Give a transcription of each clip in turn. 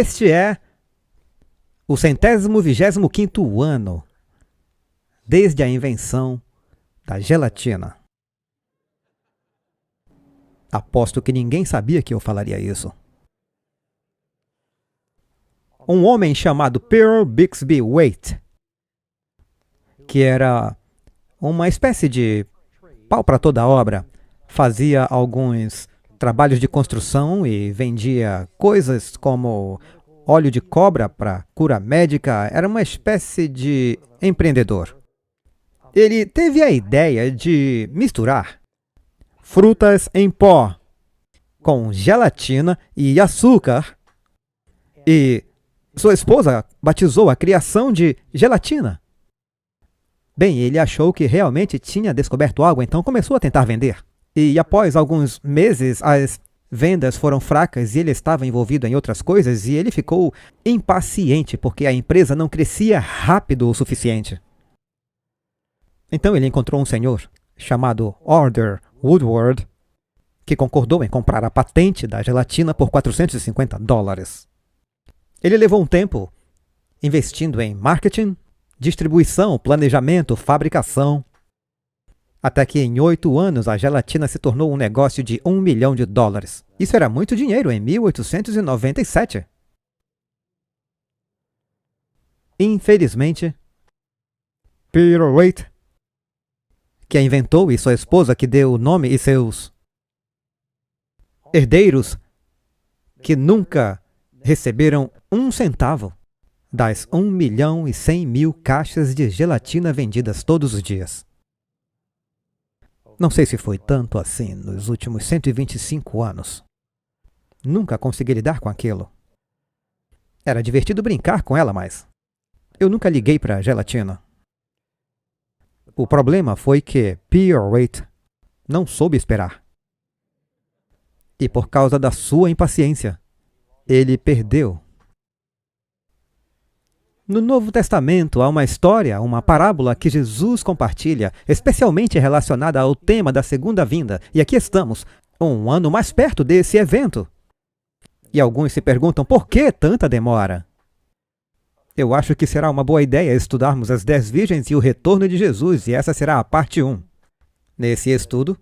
Este é o 125º ano desde a invenção da gelatina. Aposto que ninguém sabia que eu falaria isso. Um homem chamado Pearl Bixby Waite, que era uma espécie de pau para toda obra, fazia alguns trabalhos de construção e vendia coisas como óleo de cobra para cura médica. Era uma espécie de empreendedor. Ele teve a ideia de misturar frutas em pó com gelatina e açúcar, e sua esposa batizou a criação de gelatina. Bem, ele achou que realmente tinha descoberto algo, então começou a tentar vender. E após alguns meses, as vendas foram fracas e ele estava envolvido em outras coisas e ele ficou impaciente porque a empresa não crescia rápido o suficiente. Então ele encontrou um senhor chamado Arthur Woodward, que concordou em comprar a patente da gelatina por $450. Ele levou um tempo investindo em marketing, distribuição, planejamento, fabricação, até que em 8 anos a gelatina se tornou um negócio de $1 milhão. Isso era muito dinheiro em 1897. Infelizmente, Peter Waite, que a inventou, e sua esposa que deu o nome, e seus herdeiros, que nunca receberam um centavo das 1.100.000 caixas de gelatina vendidas todos os dias. Não sei se foi tanto assim nos últimos 125 anos. Nunca consegui lidar com aquilo. Era divertido brincar com ela, mas eu nunca liguei para a gelatina. O problema foi que Peter Waite não soube esperar. E por causa da sua impaciência, ele perdeu. No Novo Testamento há uma história, uma parábola que Jesus compartilha, especialmente relacionada ao tema da segunda vinda. E aqui estamos, um ano mais perto desse evento. E alguns se perguntam por que tanta demora? Eu acho que será uma boa ideia estudarmos as 10 virgens e o retorno de Jesus, e essa será a parte 1. Nesse estudo,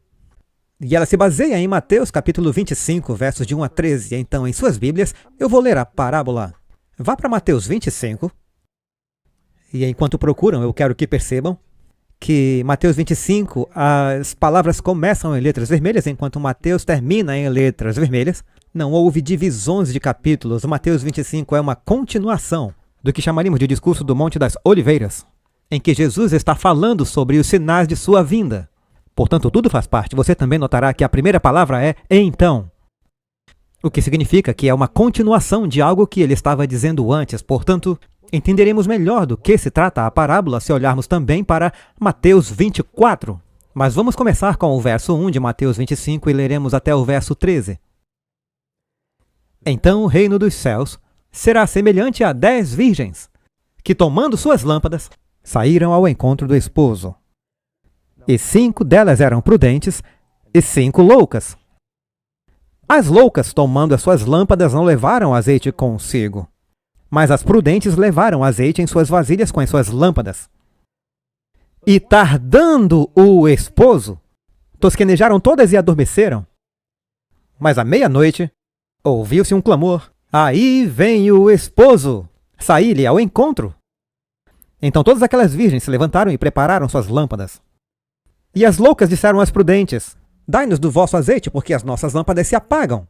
e ela se baseia em Mateus capítulo 25, versos de 1 a 13. Então, em suas Bíblias, eu vou ler a parábola. Vá para Mateus 25. E enquanto procuram, eu quero que percebam que Mateus 25, as palavras começam em letras vermelhas, enquanto Mateus termina em letras vermelhas. Não houve divisões de capítulos. Mateus 25 é uma continuação do que chamaríamos de discurso do Monte das Oliveiras, em que Jesus está falando sobre os sinais de sua vinda. Portanto, tudo faz parte. Você também notará que a primeira palavra é então, o que significa que é uma continuação de algo que ele estava dizendo antes. Portanto, entenderemos melhor do que se trata a parábola se olharmos também para Mateus 24. Mas vamos começar com o verso 1 de Mateus 25 e leremos até o verso 13. Então o reino dos céus será semelhante a 10 virgens, que tomando suas lâmpadas, saíram ao encontro do esposo. E 5 delas eram prudentes e 5 loucas. As loucas, tomando as suas lâmpadas, não levaram azeite consigo, mas as prudentes levaram azeite em suas vasilhas com as suas lâmpadas. E tardando o esposo, tosquenejaram todas e adormeceram. Mas à meia-noite, ouviu-se um clamor: aí vem o esposo! Saí-lhe ao encontro! Então todas aquelas virgens se levantaram e prepararam suas lâmpadas. E as loucas disseram às prudentes: dai-nos do vosso azeite, porque as nossas lâmpadas se apagam.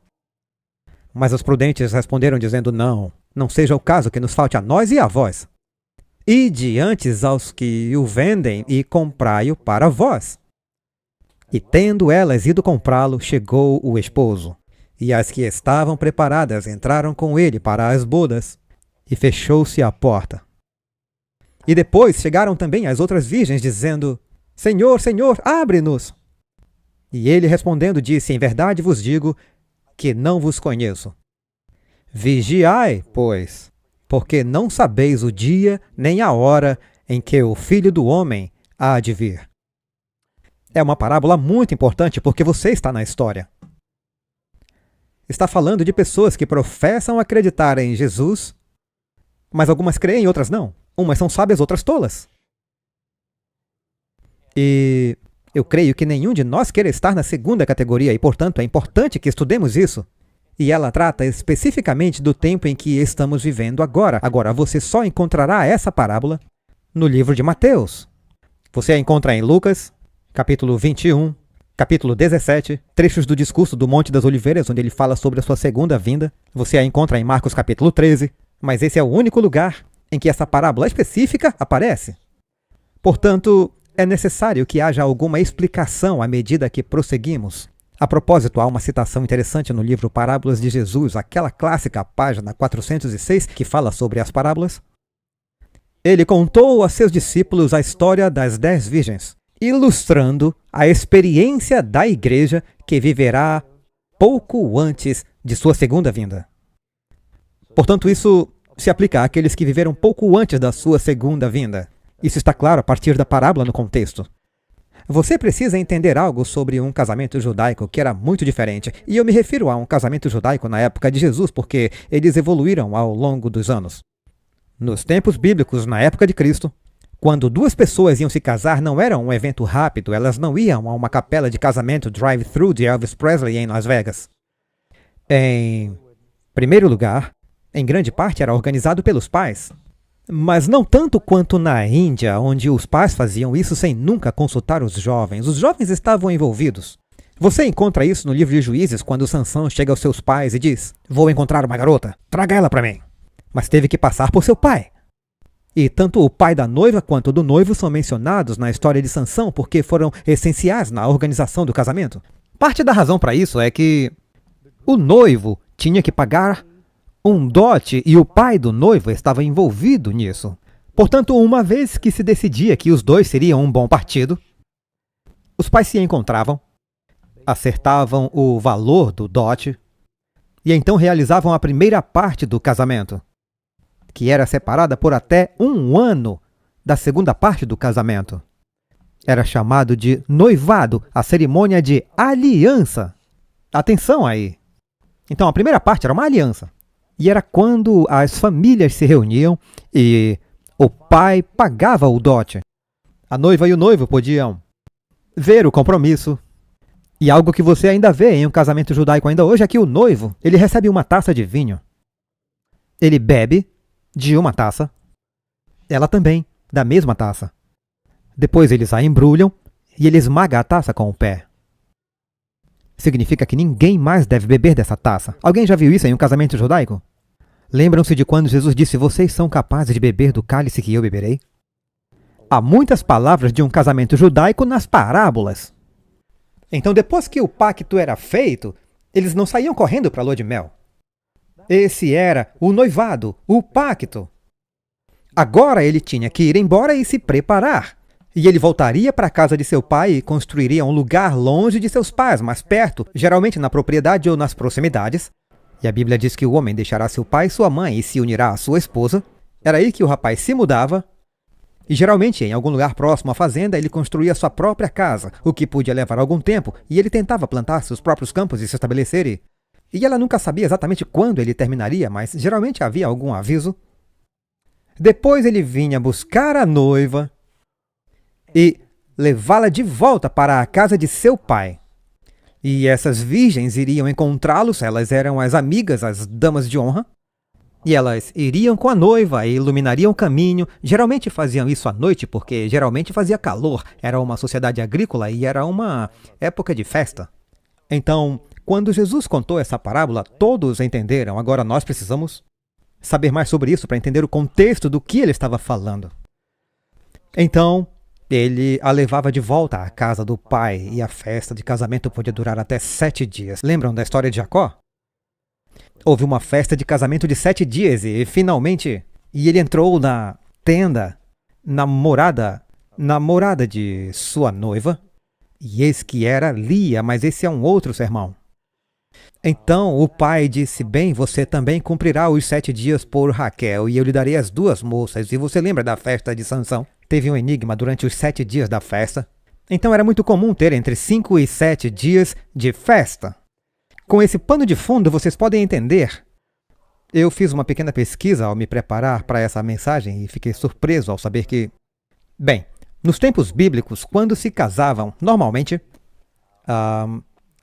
Mas as prudentes responderam dizendo: não seja o caso que nos falte a nós e a vós. Ide antes aos que o vendem e comprai-o para vós. E tendo elas ido comprá-lo, chegou o esposo. E as que estavam preparadas entraram com ele para as bodas, e fechou-se a porta. E depois chegaram também as outras virgens, dizendo: Senhor, Senhor, abre-nos! E ele respondendo disse: em verdade vos digo que não vos conheço. Vigiai, pois, porque não sabeis o dia nem a hora em que o Filho do Homem há de vir. É uma parábola muito importante porque você está na história. está falando de pessoas que professam acreditar em Jesus, mas algumas creem e outras não. Umas são sábias, outras tolas. E eu creio que nenhum de nós quer estar na segunda categoria e, portanto, é importante que estudemos isso. E ela trata especificamente do tempo em que estamos vivendo agora. Agora, você só encontrará essa parábola no livro de Mateus. Você a encontra em Lucas, capítulo 21, capítulo 17, trechos do discurso do Monte das Oliveiras, onde ele fala sobre a sua segunda vinda. Você a encontra em Marcos, capítulo 13, mas esse é o único lugar em que essa parábola específica aparece. Portanto, é necessário que haja alguma explicação à medida que prosseguimos. A propósito, há uma citação interessante no livro Parábolas de Jesus, aquela clássica página 406 que fala sobre as parábolas. Ele contou a seus discípulos a história das 10 virgens, ilustrando a experiência da igreja que viverá pouco antes de sua segunda vinda. Portanto, isso se aplica àqueles que viveram pouco antes da sua segunda vinda. Isso está claro a partir da parábola no contexto. Você precisa entender algo sobre um casamento judaico que era muito diferente, e eu me refiro a um casamento judaico na época de Jesus porque eles evoluíram ao longo dos anos. Nos tempos bíblicos, na época de Cristo, quando duas pessoas iam se casar, não era um evento rápido, elas não iam a uma capela de casamento drive-thru de Elvis Presley em Las Vegas. Em primeiro lugar, em grande parte era organizado pelos pais. Mas não tanto quanto na Índia, onde os pais faziam isso sem nunca consultar os jovens. Os jovens estavam envolvidos. Você encontra isso no livro de Juízes, quando Sansão chega aos seus pais e diz: "Vou encontrar uma garota, traga ela para mim." Mas teve que passar por seu pai. E tanto o pai da noiva quanto do noivo são mencionados na história de Sansão porque foram essenciais na organização do casamento. Parte da razão para isso é que o noivo tinha que pagar um dote e o pai do noivo estava envolvido nisso. Portanto, uma vez que se decidia que os dois seriam um bom partido, os pais se encontravam, acertavam o valor do dote e então realizavam a primeira parte do casamento, que era separada por até 1 ano da segunda parte do casamento. Era chamado de noivado, a cerimônia de aliança. Atenção aí! Então, a primeira parte era uma aliança. E era quando as famílias se reuniam e o pai pagava o dote. A noiva e o noivo podiam ver o compromisso. E algo que você ainda vê em um casamento judaico ainda hoje é que o noivo, ele recebe uma taça de vinho. Ele bebe de uma taça, ela também, da mesma taça. Depois eles a embrulham e ele esmaga a taça com o pé. Significa que ninguém mais deve beber dessa taça. Alguém já viu isso em um casamento judaico? Lembram-se de quando Jesus disse: "Vocês são capazes de beber do cálice que eu beberei"? Há muitas palavras de um casamento judaico nas parábolas. Então, depois que o pacto era feito, eles não saíam correndo para a lua de mel. Esse era o noivado, o pacto. Agora ele tinha que ir embora e se preparar. E ele voltaria para a casa de seu pai e construiria um lugar longe de seus pais, mais perto, geralmente na propriedade ou nas proximidades. E a Bíblia diz que o homem deixará seu pai e sua mãe e se unirá à sua esposa. Era aí que o rapaz se mudava. E geralmente, em algum lugar próximo à fazenda, ele construía sua própria casa, o que podia levar algum tempo, e ele tentava plantar seus próprios campos e se estabelecer. E ela nunca sabia exatamente quando ele terminaria, mas geralmente havia algum aviso. Depois ele vinha buscar a noiva e levá-la de volta para a casa de seu pai. E essas virgens iriam encontrá-los, elas eram as amigas, as damas de honra, e elas iriam com a noiva e iluminariam o caminho. Geralmente faziam isso à noite, porque geralmente fazia calor, era uma sociedade agrícola e era uma época de festa. Então, quando Jesus contou essa parábola, todos entenderam. Agora nós precisamos saber mais sobre isso para entender o contexto do que ele estava falando. Então, ele a levava de volta à casa do pai e a festa de casamento podia durar até 7 dias. Lembram da história de Jacó? Houve uma festa de casamento de 7 dias e finalmente ele entrou na tenda, na morada de sua noiva, e eis que era Lia, mas esse é um outro sermão. Então o pai disse: "Bem, você também cumprirá os 7 dias por Raquel, e eu lhe darei as 2 moças." E você lembra da festa de Sansão? Teve um enigma durante os 7 dias da festa. Então era muito comum ter entre 5 e 7 dias de festa. Com esse pano de fundo, vocês podem entender. Eu fiz uma pequena pesquisa ao me preparar para essa mensagem e fiquei surpreso ao saber que, bem, nos tempos bíblicos, quando se casavam, normalmente,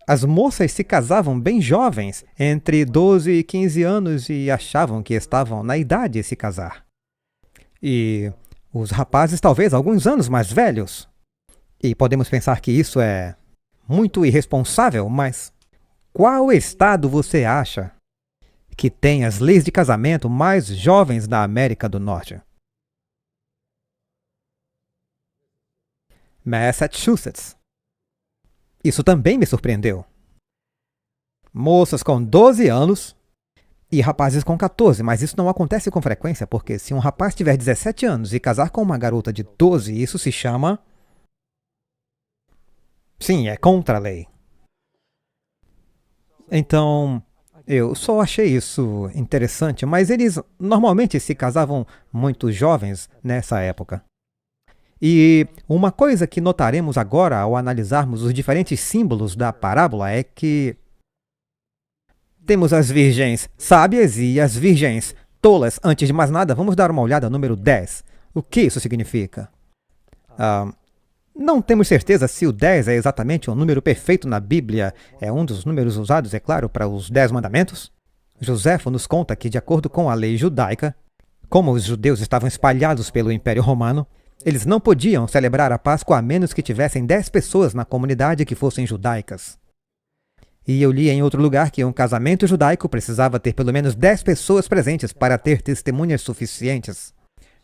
as moças se casavam bem jovens, entre 12 e 15 anos, e achavam que estavam na idade de se casar. E os rapazes talvez alguns anos mais velhos. E podemos pensar que isso é muito irresponsável, mas qual estado você acha que tem as leis de casamento mais jovens da América do Norte? Massachusetts. Isso também me surpreendeu. Moças com 12 anos e rapazes com 14, mas isso não acontece com frequência, porque se um rapaz tiver 17 anos e casar com uma garota de 12, isso se chama... Sim, é contra a lei. Então, eu só achei isso interessante, mas eles normalmente se casavam muito jovens nessa época. E uma coisa que notaremos agora ao analisarmos os diferentes símbolos da parábola é que temos as virgens sábias e as virgens tolas. Antes de mais nada, vamos dar uma olhada no número 10. O que isso significa? Não temos certeza se o 10 é exatamente o número perfeito na Bíblia. É um dos números usados, é claro, para os 10 mandamentos. Joséfo nos conta que, de acordo com a lei judaica, como os judeus estavam espalhados pelo Império Romano, eles não podiam celebrar a Páscoa a menos que tivessem 10 pessoas na comunidade que fossem judaicas. E eu li em outro lugar que um casamento judaico precisava ter pelo menos 10 pessoas presentes para ter testemunhas suficientes.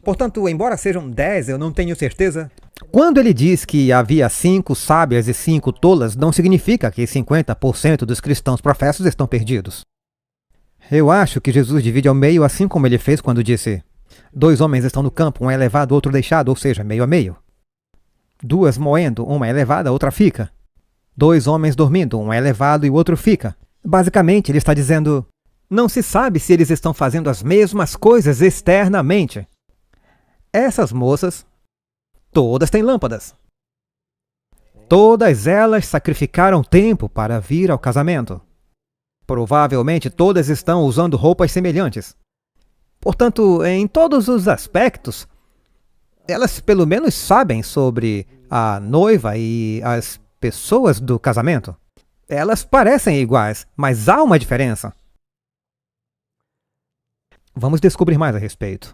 Portanto, embora sejam 10, eu não tenho certeza. Quando ele diz que havia 5 sábias e 5 tolas, não significa que 50% dos cristãos professos estão perdidos. Eu acho que Jesus divide ao meio assim como ele fez quando disse: 2 homens estão no campo, um é levado, outro deixado, ou seja, meio a meio. 2 moendo, uma é levada, outra fica. 2 homens dormindo, um é levado e o outro fica. Basicamente, ele está dizendo, não se sabe se eles estão fazendo as mesmas coisas externamente. Essas moças, todas têm lâmpadas. Todas elas sacrificaram tempo para vir ao casamento. Provavelmente todas estão usando roupas semelhantes. Portanto, em todos os aspectos, elas pelo menos sabem sobre a noiva e as pessoas do casamento. Elas parecem iguais, mas há uma diferença. Vamos descobrir mais a respeito.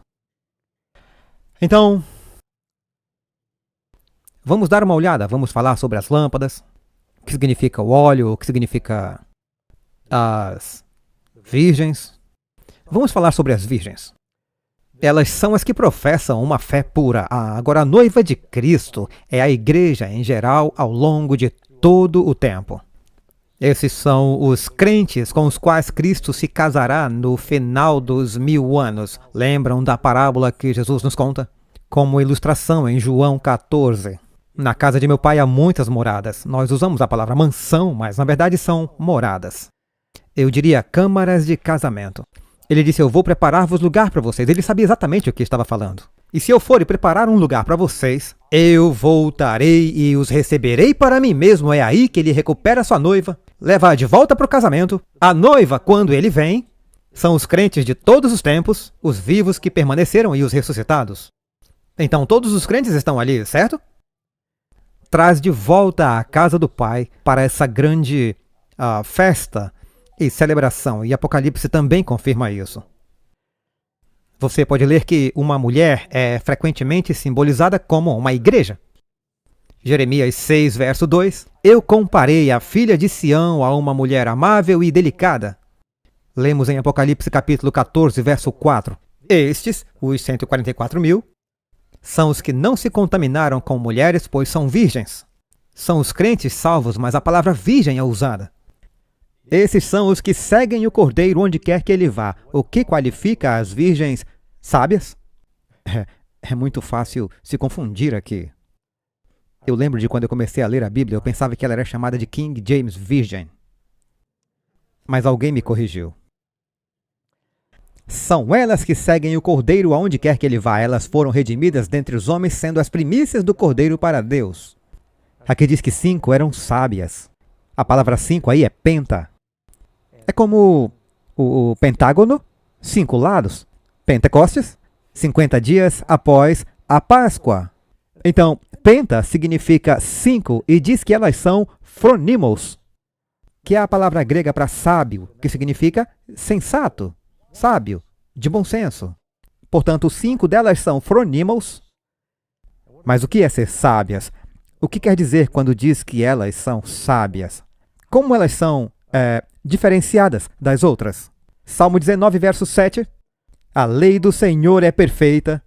Então, vamos dar uma olhada, vamos falar sobre as lâmpadas, o que significa o óleo, o que significa as virgens. Vamos falar sobre as virgens. Elas são as que professam uma fé pura. Agora, a noiva de Cristo é a igreja em geral ao longo de todo o tempo. Esses são os crentes com os quais Cristo se casará no final dos 1000 anos. Lembram da parábola que Jesus nos conta? Como ilustração em João 14. Na casa de meu pai há muitas moradas. Nós usamos a palavra mansão, mas na verdade são moradas. Eu diria câmaras de casamento. Ele disse, eu vou preparar-vos lugar para vocês. Ele sabia exatamente o que estava falando. E se eu for e preparar um lugar para vocês, eu voltarei e os receberei para mim mesmo. É aí que ele recupera sua noiva, leva-a de volta para o casamento. A noiva, quando ele vem, são os crentes de todos os tempos, os vivos que permaneceram e os ressuscitados. Então todos os crentes estão ali, certo? Traz de volta à casa do Pai para essa grande festa e celebração, e Apocalipse também confirma isso. Você pode ler que uma mulher é frequentemente simbolizada como uma igreja. Jeremias 6, verso 2. Eu comparei a filha de Sião a uma mulher amável e delicada. Lemos em Apocalipse capítulo 14, verso 4. Estes, os 144.000, são os que não se contaminaram com mulheres, pois são virgens. São os crentes salvos, mas a palavra virgem é usada. Esses são os que seguem o Cordeiro onde quer que ele vá. O que qualifica as virgens sábias? É muito fácil se confundir aqui. Eu lembro de quando eu comecei a ler a Bíblia, eu pensava que ela era chamada de King James Virgin. Mas alguém me corrigiu. São elas que seguem o Cordeiro aonde quer que ele vá. Elas foram redimidas dentre os homens, sendo as primícias do Cordeiro para Deus. Aqui diz que 5 eram sábias. A palavra 5 aí é penta. É como o pentágono, 5 lados. Pentecostes, 50 dias após a Páscoa. Então, penta significa 5 e diz que elas são phronimos, que é a palavra grega para sábio, que significa sensato, sábio, de bom senso. Portanto, 5 delas são phronimos. Mas o que é ser sábias? O que quer dizer quando diz que elas são sábias? Como elas são diferenciadas das outras? Salmo 19, verso 7. A lei do Senhor é perfeita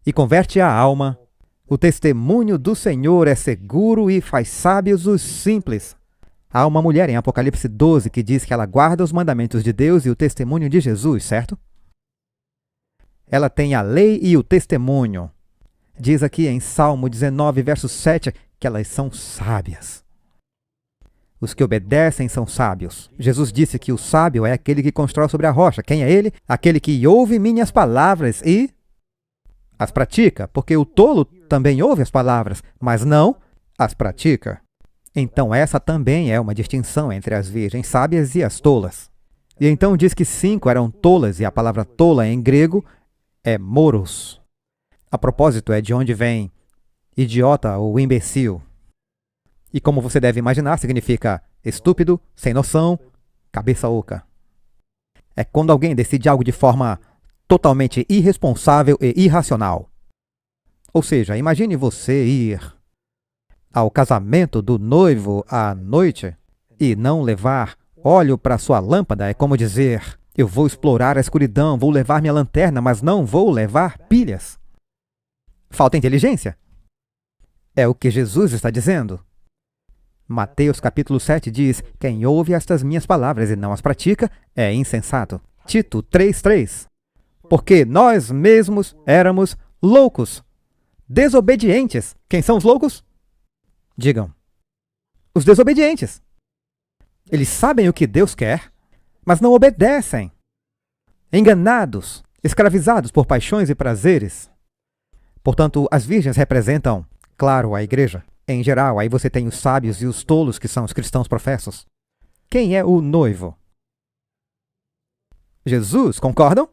e converte a alma. O testemunho do Senhor é seguro e faz sábios os simples. Há uma mulher em Apocalipse 12 que diz que ela guarda os mandamentos de Deus e o testemunho de Jesus, certo? Ela tem a lei e o testemunho. Diz aqui em Salmo 19, verso 7, que elas são sábias. Os que obedecem são sábios. Jesus disse que o sábio é aquele que constrói sobre a rocha. Quem é ele? Aquele que ouve minhas palavras e as pratica, porque o tolo também ouve as palavras, mas não as pratica. Então essa também é uma distinção entre as virgens sábias e as tolas. E então diz que 5 eram tolas, e a palavra tola em grego é moros. A propósito, é de onde vem idiota ou imbecil. E como você deve imaginar, significa estúpido, sem noção, cabeça oca. É quando alguém decide algo de forma totalmente irresponsável e irracional. Ou seja, imagine você ir ao casamento do noivo à noite e não levar óleo para sua lâmpada. É como dizer, eu vou explorar a escuridão, vou levar minha lanterna, mas não vou levar pilhas. Falta inteligência? É o que Jesus está dizendo. Mateus capítulo 7 diz, quem ouve estas minhas palavras e não as pratica é insensato. Tito 3:3. Porque nós mesmos éramos loucos, desobedientes. Quem são os loucos? Digam. Os desobedientes. Eles sabem o que Deus quer, mas não obedecem. Enganados, escravizados por paixões e prazeres. Portanto, as virgens representam, claro, a igreja. Em geral, aí você tem os sábios e os tolos, que são os cristãos professos. Quem é o noivo? Jesus, concordam?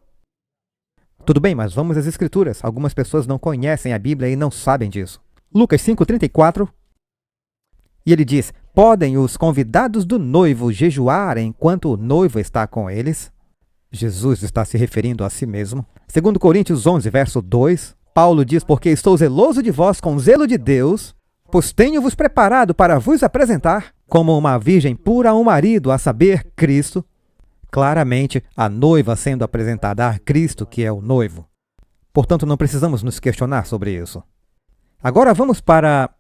Tudo bem, mas vamos às Escrituras. Algumas pessoas não conhecem a Bíblia e não sabem disso. Lucas 5:34. E ele diz, podem os convidados do noivo jejuar enquanto o noivo está com eles? Jesus está se referindo a si mesmo. 2 Coríntios 11, verso 2. Paulo diz, porque estou zeloso de vós com zelo de Deus, pois tenho-vos preparado para vos apresentar como uma virgem pura a um marido, a saber, Cristo. Claramente, a noiva sendo apresentada a Cristo, que é o noivo. Portanto, não precisamos nos questionar sobre isso. Agora vamos para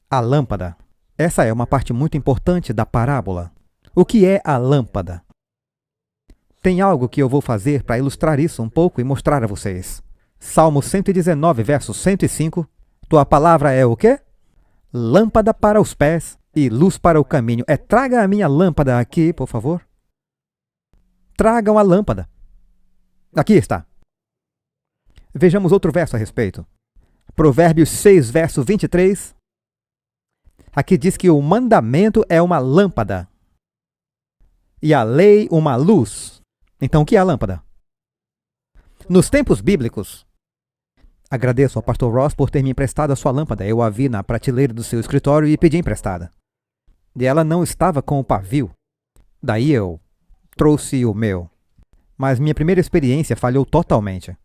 a lâmpada. Essa é uma parte muito importante da parábola. O que é a lâmpada? Tem algo que eu vou fazer para ilustrar isso um pouco e mostrar a vocês. Salmo 119, verso 105. Tua palavra é o quê? Lâmpada para os pés e luz para o caminho. Traga a minha lâmpada aqui, por favor. Tragam a lâmpada. Aqui está. Vejamos outro verso a respeito. Provérbios 6, verso 23. Aqui diz que o mandamento é uma lâmpada e a lei uma luz. Então, o que é a lâmpada? Nos tempos bíblicos, agradeço ao pastor Ross por ter me emprestado a sua lâmpada. Eu a vi na prateleira do seu escritório e pedi emprestada. E ela não estava com o pavio. Daí eu trouxe o meu. Mas minha primeira experiência falhou totalmente.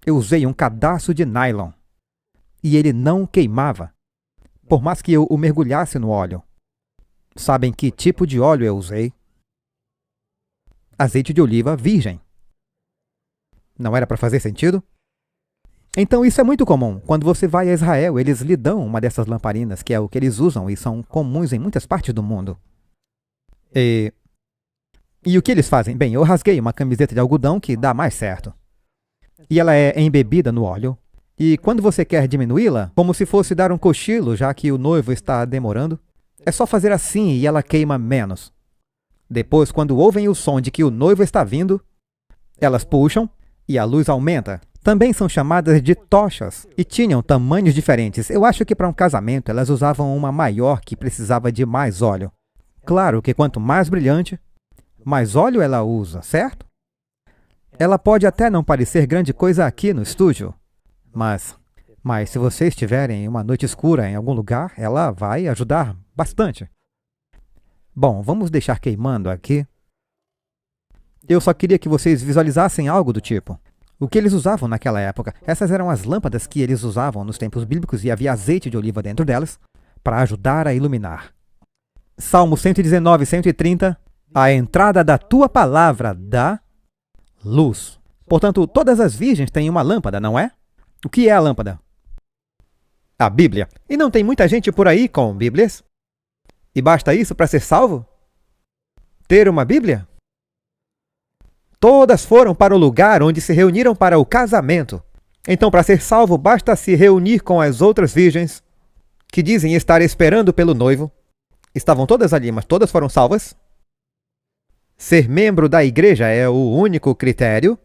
Eu usei um cadarço de nylon e ele não queimava, por mais que eu o mergulhasse no óleo. Sabem que tipo de óleo eu usei? Azeite de oliva virgem. Não era para fazer sentido? Então isso é muito comum. Quando você vai a Israel, eles lhe dão uma dessas lamparinas, que é o que eles usam e são comuns em muitas partes do mundo. E o que eles fazem? Bem, eu rasguei uma camiseta de algodão que dá mais certo. E ela é embebida no óleo. E quando você quer diminuí-la, como se fosse dar um cochilo, já que o noivo está demorando, é só fazer assim e ela queima menos. Depois, quando ouvem o som de que o noivo está vindo, elas puxam e a luz aumenta. Também são chamadas de tochas e tinham tamanhos diferentes. Eu acho que para um casamento elas usavam uma maior que precisava de mais óleo. Claro que quanto mais brilhante, mais óleo ela usa, certo? Ela pode até não parecer grande coisa aqui no estúdio, mas se vocês tiverem uma noite escura em algum lugar, ela vai ajudar bastante. Bom, vamos deixar queimando aqui. Eu só queria que vocês visualizassem algo do tipo. O que eles usavam naquela época? Essas eram as lâmpadas que eles usavam nos tempos bíblicos e havia azeite de oliva dentro delas para ajudar a iluminar. Salmo 119, 130. A entrada da tua palavra dá luz. Portanto, todas as virgens têm uma lâmpada, não é? O que é a lâmpada? A Bíblia. E não tem muita gente por aí com Bíblias? E basta isso para ser salvo? Ter uma Bíblia? Todas foram para o lugar onde se reuniram para o casamento. Então, para ser salvo, basta se reunir com as outras virgens que dizem estar esperando pelo noivo. Estavam todas ali, mas todas foram salvas? Ser membro da igreja é o único critério?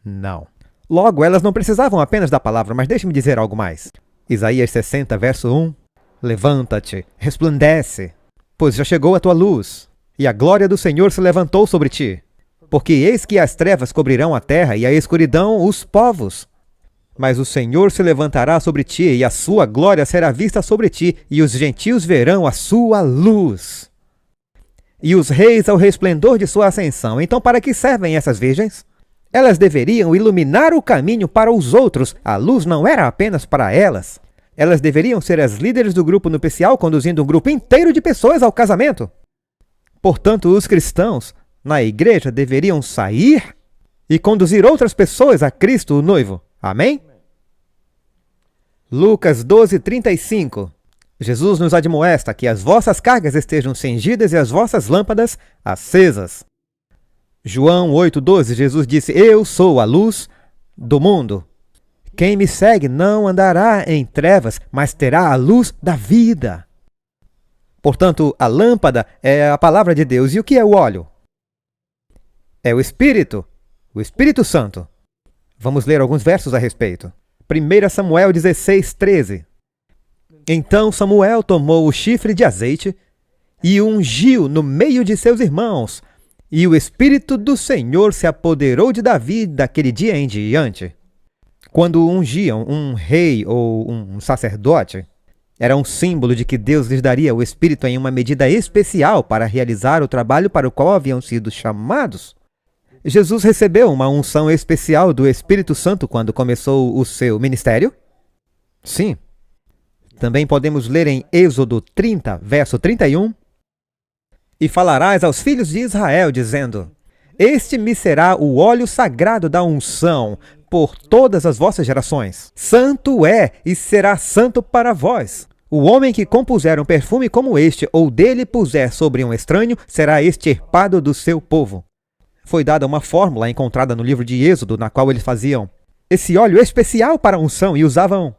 Não. Logo, elas não precisavam apenas da palavra, mas deixe-me dizer algo mais. Isaías 60, verso 1. Levanta-te, resplandece, pois já chegou a tua luz, e a glória do Senhor se levantou sobre ti. Porque eis que as trevas cobrirão a terra, e a escuridão os povos. Mas o Senhor se levantará sobre ti, e a sua glória será vista sobre ti, e os gentios verão a sua luz. E os reis ao resplendor de sua ascensão. Então, para que servem essas virgens? Elas deveriam iluminar o caminho para os outros. A luz não era apenas para elas. Elas deveriam ser as líderes do grupo nupcial, conduzindo um grupo inteiro de pessoas ao casamento. Portanto, os cristãos na igreja deveriam sair e conduzir outras pessoas a Cristo, o noivo. Amém? Lucas 12, 35. Jesus nos admoesta que as vossas cargas estejam cingidas e as vossas lâmpadas acesas. João 8, 12. Jesus disse: Eu sou a luz do mundo. Quem me segue não andará em trevas, mas terá a luz da vida. Portanto, a lâmpada é a palavra de Deus. E o que é o óleo? É o Espírito Santo. Vamos ler alguns versos a respeito. 1 Samuel 16, 13. Então Samuel tomou o chifre de azeite e o ungiu no meio de seus irmãos, e o Espírito do Senhor se apoderou de Davi daquele dia em diante. Quando ungiam um rei ou um sacerdote, era um símbolo de que Deus lhes daria o Espírito em uma medida especial para realizar o trabalho para o qual haviam sido chamados. Jesus recebeu uma unção especial do Espírito Santo quando começou o seu ministério? Sim. Também podemos ler em Êxodo 30, verso 31. E falarás aos filhos de Israel, dizendo: Este me será o óleo sagrado da unção por todas as vossas gerações. Santo é e será santo para vós. O homem que compuser um perfume como este, ou dele puser sobre um estranho, será extirpado do seu povo. Foi dada uma fórmula encontrada no livro de Êxodo, na qual eles faziam esse óleo especial para a unção e usavam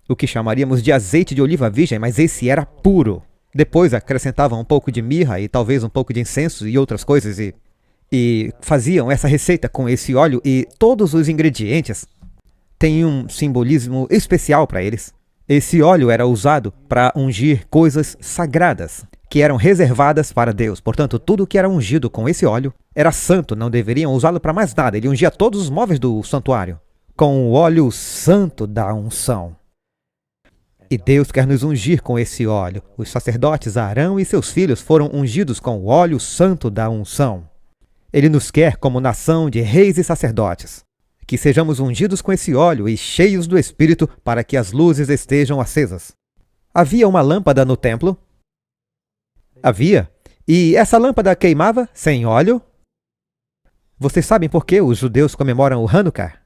o que chamaríamos de azeite de oliva virgem, mas esse era puro. Depois acrescentavam um pouco de mirra e talvez um pouco de incenso e outras coisas e faziam essa receita com esse óleo, e todos os ingredientes têm um simbolismo especial para eles. Esse óleo era usado para ungir coisas sagradas, que eram reservadas para Deus. Portanto, tudo que era ungido com esse óleo era santo, não deveriam usá-lo para mais nada. Ele ungia todos os móveis do santuário com o óleo santo da unção. E Deus quer nos ungir com esse óleo. Os sacerdotes Arão e seus filhos foram ungidos com o óleo santo da unção. Ele nos quer como nação de reis e sacerdotes. Que sejamos ungidos com esse óleo e cheios do Espírito para que as luzes estejam acesas. Havia uma lâmpada no templo? Havia. E essa lâmpada queimava sem óleo? Vocês sabem por que os judeus comemoram o Hanukkah?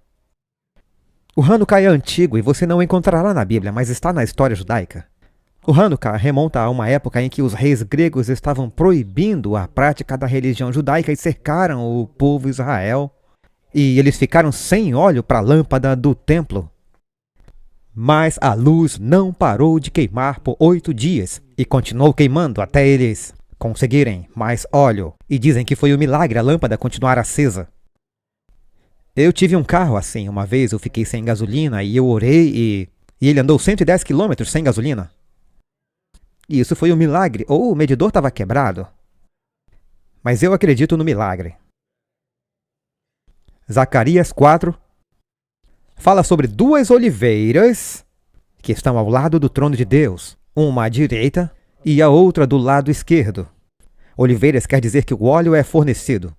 O Hanukkah é antigo e você não encontrará na Bíblia, mas está na história judaica. O Hanukkah remonta a uma época em que os reis gregos estavam proibindo a prática da religião judaica e cercaram o povo Israel. E eles ficaram sem óleo para a lâmpada do templo. Mas a luz não parou de queimar por 8 dias e continuou queimando até eles conseguirem mais óleo. E dizem que foi um milagre a lâmpada continuar acesa. Eu tive um carro assim. Uma vez eu fiquei sem gasolina e eu orei e ele andou 110 km sem gasolina. E isso foi um milagre, ou o medidor estava quebrado. Mas eu acredito no milagre. Zacarias 4 fala sobre duas oliveiras que estão ao lado do trono de Deus, uma à direita e a outra do lado esquerdo. Oliveiras quer dizer que o óleo é fornecido.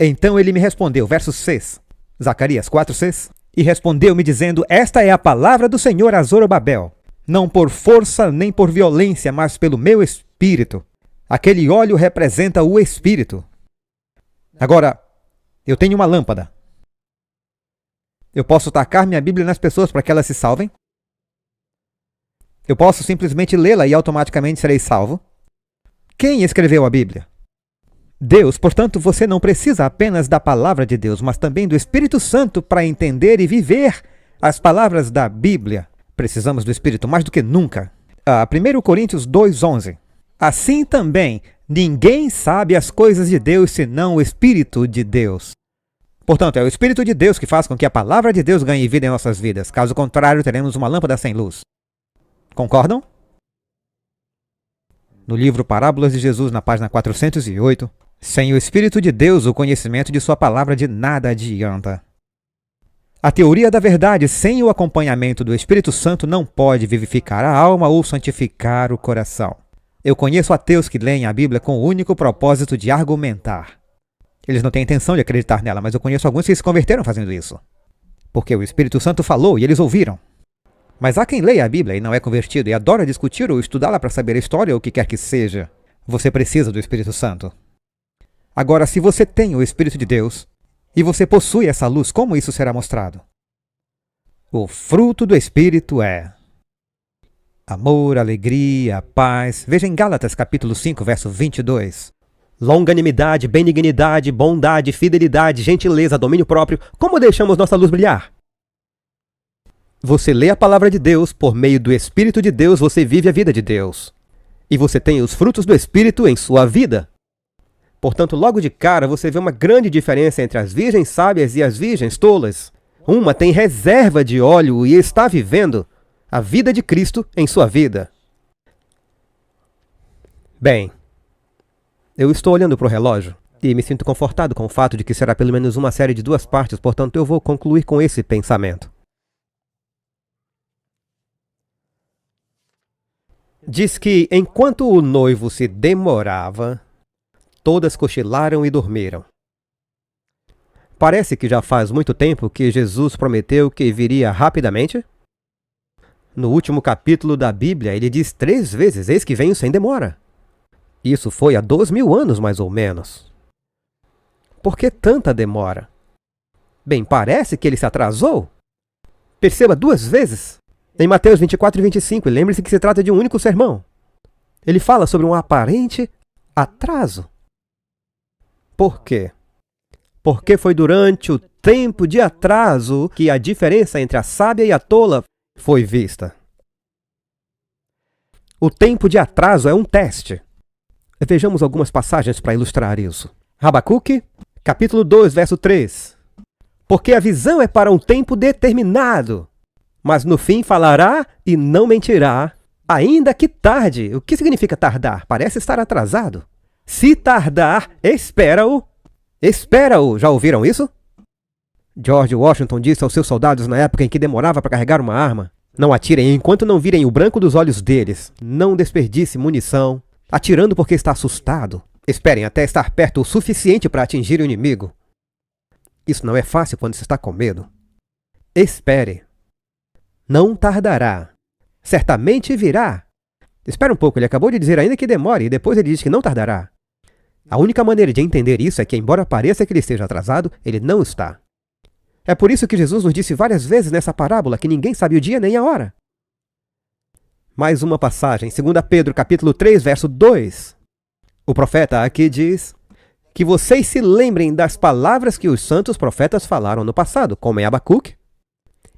Então ele me respondeu, verso 6, Zacarias 4:6, e respondeu-me dizendo: esta é a palavra do Senhor a Zorobabel, não por força nem por violência, mas pelo meu espírito. Aquele óleo representa o espírito. Agora, eu tenho uma lâmpada. Eu posso tacar minha Bíblia nas pessoas para que elas se salvem? Eu posso simplesmente lê-la e automaticamente serei salvo? Quem escreveu a Bíblia? Deus. Portanto, você não precisa apenas da palavra de Deus, mas também do Espírito Santo para entender e viver as palavras da Bíblia. Precisamos do Espírito mais do que nunca. 1 Coríntios 2:11. Assim também, ninguém sabe as coisas de Deus senão o Espírito de Deus. Portanto, é o Espírito de Deus que faz com que a palavra de Deus ganhe vida em nossas vidas. Caso contrário, teremos uma lâmpada sem luz. Concordam? No livro Parábolas de Jesus, na página 408, sem o Espírito de Deus, o conhecimento de sua palavra de nada adianta. A teoria da verdade sem o acompanhamento do Espírito Santo não pode vivificar a alma ou santificar o coração. Eu conheço ateus que leem a Bíblia com o único propósito de argumentar. Eles não têm intenção de acreditar nela, mas eu conheço alguns que se converteram fazendo isso. Porque o Espírito Santo falou e eles ouviram. Mas há quem leia a Bíblia e não é convertido e adora discutir ou estudá-la para saber a história ou o que quer que seja. Você precisa do Espírito Santo. Agora, se você tem o Espírito de Deus e você possui essa luz, como isso será mostrado? O fruto do Espírito é amor, alegria, paz. Veja em Gálatas capítulo 5, verso 22. Longanimidade, benignidade, bondade, fidelidade, gentileza, domínio próprio. Como deixamos nossa luz brilhar? Você lê a palavra de Deus, por meio do Espírito de Deus, você vive a vida de Deus. E você tem os frutos do Espírito em sua vida. Portanto, logo de cara, você vê uma grande diferença entre as virgens sábias e as virgens tolas. Uma tem reserva de óleo e está vivendo a vida de Cristo em sua vida. Bem, eu estou olhando para o relógio e me sinto confortado com o fato de que será pelo menos uma série de 2 partes, portanto eu vou concluir com esse pensamento. Diz que, enquanto o noivo se demorava, todas cochilaram e dormiram. Parece que já faz muito tempo que Jesus prometeu que viria rapidamente. No último capítulo da Bíblia, ele diz 3 vezes, eis que venho sem demora. Isso foi há 2000 anos, mais ou menos. Por que tanta demora? Bem, parece que ele se atrasou. Perceba 2 vezes. Em Mateus 24 e 25, lembre-se que se trata de um único sermão. Ele fala sobre um aparente atraso. Por quê? Porque foi durante o tempo de atraso que a diferença entre a sábia e a tola foi vista. O tempo de atraso é um teste. Vejamos algumas passagens para ilustrar isso. Habacuque, capítulo 2, verso 3. Porque a visão é para um tempo determinado, mas no fim falará e não mentirá, ainda que tarde. O que significa tardar? Parece estar atrasado. Se tardar, espera-o. Espera-o. Já ouviram isso? George Washington disse aos seus soldados na época em que demorava para carregar uma arma: não atirem enquanto não virem o branco dos olhos deles. Não desperdice munição, atirando porque está assustado. Esperem até estar perto o suficiente para atingir o inimigo. Isso não é fácil quando se está com medo. Espere. Não tardará. Certamente virá. Espera um pouco, ele acabou de dizer ainda que demore, e depois ele diz que não tardará. A única maneira de entender isso é que, embora pareça que ele esteja atrasado, ele não está. É por isso que Jesus nos disse várias vezes nessa parábola que ninguém sabe o dia nem a hora. Mais uma passagem, 2 Pedro capítulo 3, verso 2. O profeta aqui diz que vocês se lembrem das palavras que os santos profetas falaram no passado, como em Habacuque,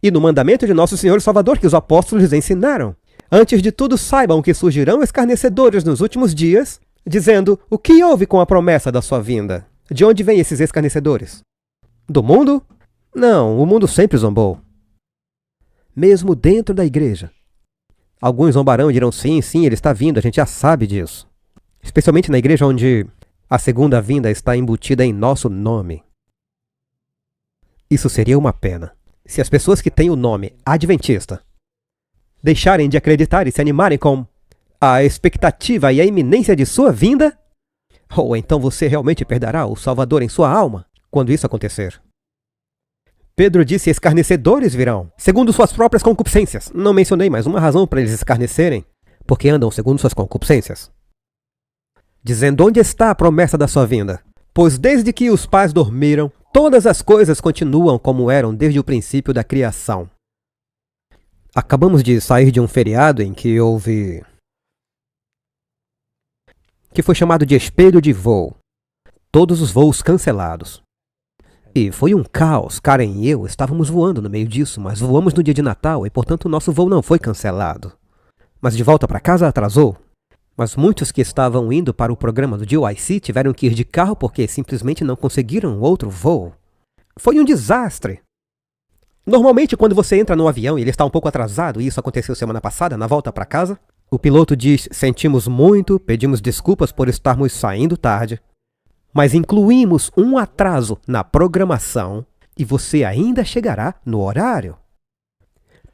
e no mandamento de nosso Senhor e Salvador que os apóstolos lhes ensinaram. Antes de tudo, saibam que surgirão escarnecedores nos últimos dias, dizendo: o que houve com a promessa da sua vinda? De onde vêm esses escarnecedores? Do mundo? Não, o mundo sempre zombou. Mesmo dentro da igreja. Alguns zombarão e dirão: sim, sim, ele está vindo, a gente já sabe disso. Especialmente na igreja onde A segunda vinda está embutida em nosso nome. Isso seria uma pena. Se as pessoas que têm o nome adventista deixarem de acreditar e se animarem com a expectativa e a iminência de sua vinda, ou então você realmente perderá o Salvador em sua alma quando isso acontecer. Pedro disse: escarnecedores virão, segundo suas próprias concupiscências. Não mencionei mais uma razão para eles escarnecerem, porque andam segundo suas concupiscências. Dizendo: onde está a promessa da sua vinda? Pois desde que os pais dormiram, todas as coisas continuam como eram desde o princípio da criação. Acabamos de sair de um feriado em que foi chamado de espelho de voo. Todos os voos cancelados. E foi um caos. Karen e eu estávamos voando no meio disso, mas voamos no dia de Natal e, portanto, o nosso voo não foi cancelado. Mas de volta para casa atrasou. Mas muitos que estavam indo para o programa do GYC tiveram que ir de carro porque simplesmente não conseguiram outro voo. Foi um desastre. Normalmente, quando você entra no avião e ele está um pouco atrasado, e isso aconteceu semana passada, na volta para casa, o piloto diz: sentimos muito, pedimos desculpas por estarmos saindo tarde, mas incluímos um atraso na programação e você ainda chegará no horário.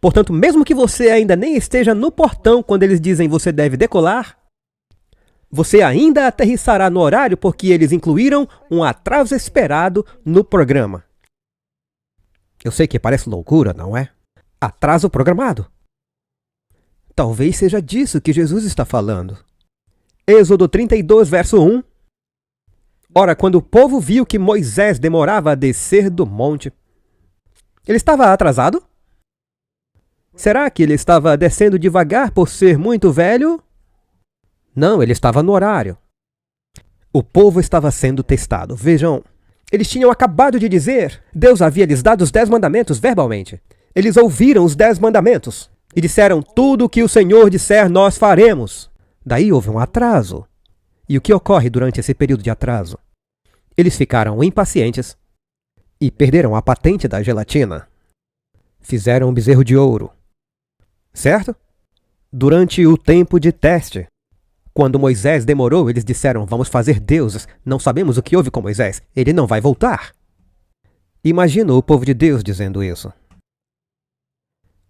Portanto, mesmo que você ainda nem esteja no portão quando eles dizem você deve decolar, você ainda aterrissará no horário porque eles incluíram um atraso esperado no programa. Eu sei que parece loucura, não é? Atraso programado. Talvez seja disso que Jesus está falando. Êxodo 32, verso 1. Ora, quando o povo viu que Moisés demorava a descer do monte, ele estava atrasado? Será que ele estava descendo devagar por ser muito velho? Não, ele estava no horário. O povo estava sendo testado. Vejam, eles tinham acabado de dizer, Deus havia lhes dado os 10 mandamentos verbalmente. Eles ouviram os 10 mandamentos e disseram: tudo o que o Senhor disser nós faremos. Daí houve um atraso. E o que ocorre durante esse período de atraso? Eles ficaram impacientes e perderam a patente da gelatina. Fizeram um bezerro de ouro. Certo? Durante o tempo de teste, quando Moisés demorou, eles disseram: vamos fazer deuses. Não sabemos o que houve com Moisés. Ele não vai voltar. Imagina o povo de Deus dizendo isso.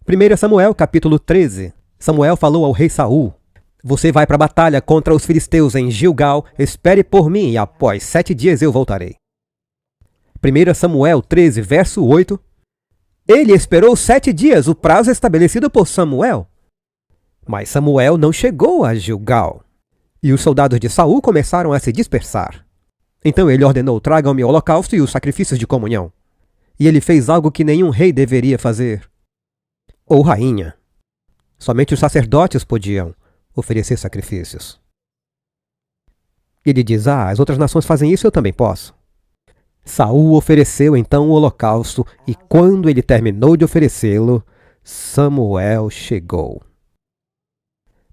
1 Samuel, capítulo 13. Samuel falou ao rei Saul: você vai para a batalha contra os filisteus em Gilgal. Espere por mim e após 7 dias eu voltarei. 1 Samuel 13, verso 8. Ele esperou 7 dias, o prazo estabelecido por Samuel. Mas Samuel não chegou a Gilgal. E os soldados de Saul começaram a se dispersar. Então ele ordenou: tragam-me o holocausto e os sacrifícios de comunhão. E ele fez algo que nenhum rei deveria fazer. Ou rainha. Somente os sacerdotes podiam oferecer sacrifícios. Ele diz: as outras nações fazem isso, eu também posso. Saul ofereceu então o holocausto, e quando ele terminou de oferecê-lo, Samuel chegou.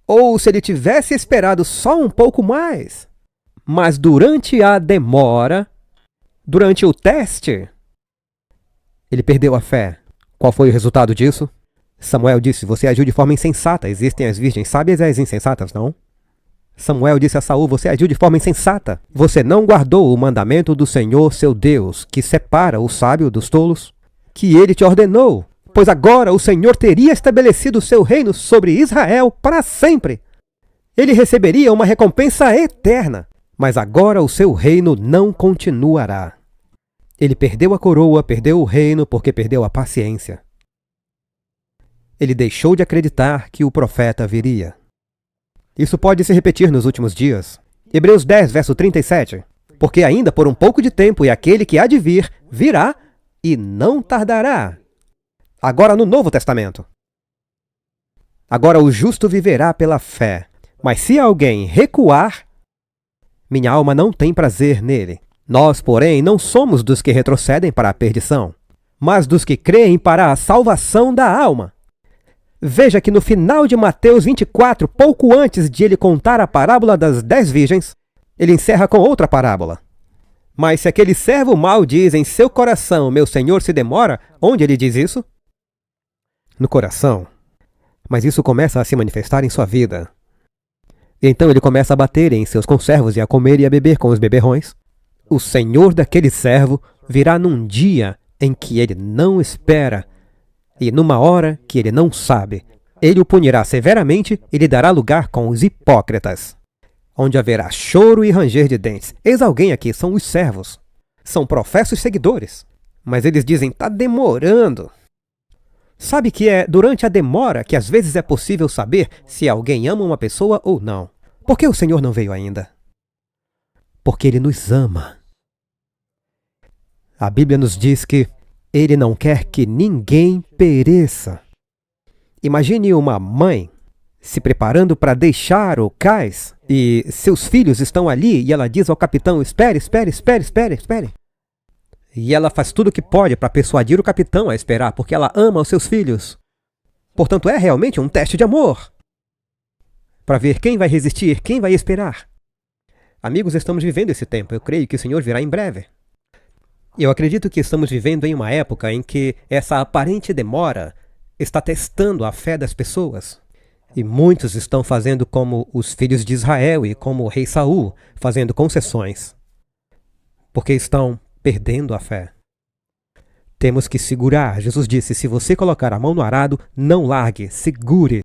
Ou se ele tivesse esperado só um pouco mais. Mas durante a demora, durante o teste, ele perdeu a fé. Qual foi o resultado disso? Samuel disse: você agiu de forma insensata. Existem as virgens sábias e as insensatas, não? Samuel disse a Saul: você agiu de forma insensata. Você não guardou o mandamento do Senhor, seu Deus, que separa o sábio dos tolos, que ele te ordenou. Pois agora o Senhor teria estabelecido o seu reino sobre Israel para sempre. Ele receberia uma recompensa eterna. Mas agora o seu reino não continuará. Ele perdeu a coroa, perdeu o reino porque perdeu a paciência. Ele deixou de acreditar que o profeta viria. Isso pode se repetir nos últimos dias. Hebreus 10, verso 37. Porque ainda por um pouco de tempo, e aquele que há de vir, virá e não tardará. Agora no Novo Testamento. Agora o justo viverá pela fé. Mas se alguém recuar, minha alma não tem prazer nele. Nós, porém, não somos dos que retrocedem para a perdição, mas dos que creem para a salvação da alma. Veja que no final de Mateus 24, pouco antes de ele contar a parábola das 10 virgens, ele encerra com outra parábola. Mas se aquele servo mau diz em seu coração: meu senhor se demora, onde ele diz isso? No coração. Mas isso começa a se manifestar em sua vida. E então ele começa a bater em seus conservos e a comer e a beber com os beberrões. O senhor daquele servo virá num dia em que ele não espera e numa hora que ele não sabe. Ele o punirá severamente e lhe dará lugar com os hipócritas, onde haverá choro e ranger de dentes. Eis alguém aqui, são os servos. São professos seguidores. Mas eles dizem, está demorando. Sabe que é durante a demora que às vezes é possível saber se alguém ama uma pessoa ou não. Por que o Senhor não veio ainda? Porque Ele nos ama. A Bíblia nos diz que Ele não quer que ninguém pereça. Imagine uma mãe se preparando para deixar o cais e seus filhos estão ali e ela diz ao capitão, espere. E ela faz tudo o que pode para persuadir o capitão a esperar, porque ela ama os seus filhos. Portanto, é realmente um teste de amor. Para ver quem vai resistir, quem vai esperar. Amigos, estamos vivendo esse tempo. Eu creio que o Senhor virá em breve. Eu acredito que estamos vivendo em uma época em que essa aparente demora está testando a fé das pessoas. E muitos estão fazendo como os filhos de Israel e como o rei Saul, fazendo concessões. Porque estão perdendo a fé. Temos que segurar. Jesus disse, se você colocar a mão no arado, não largue, segure.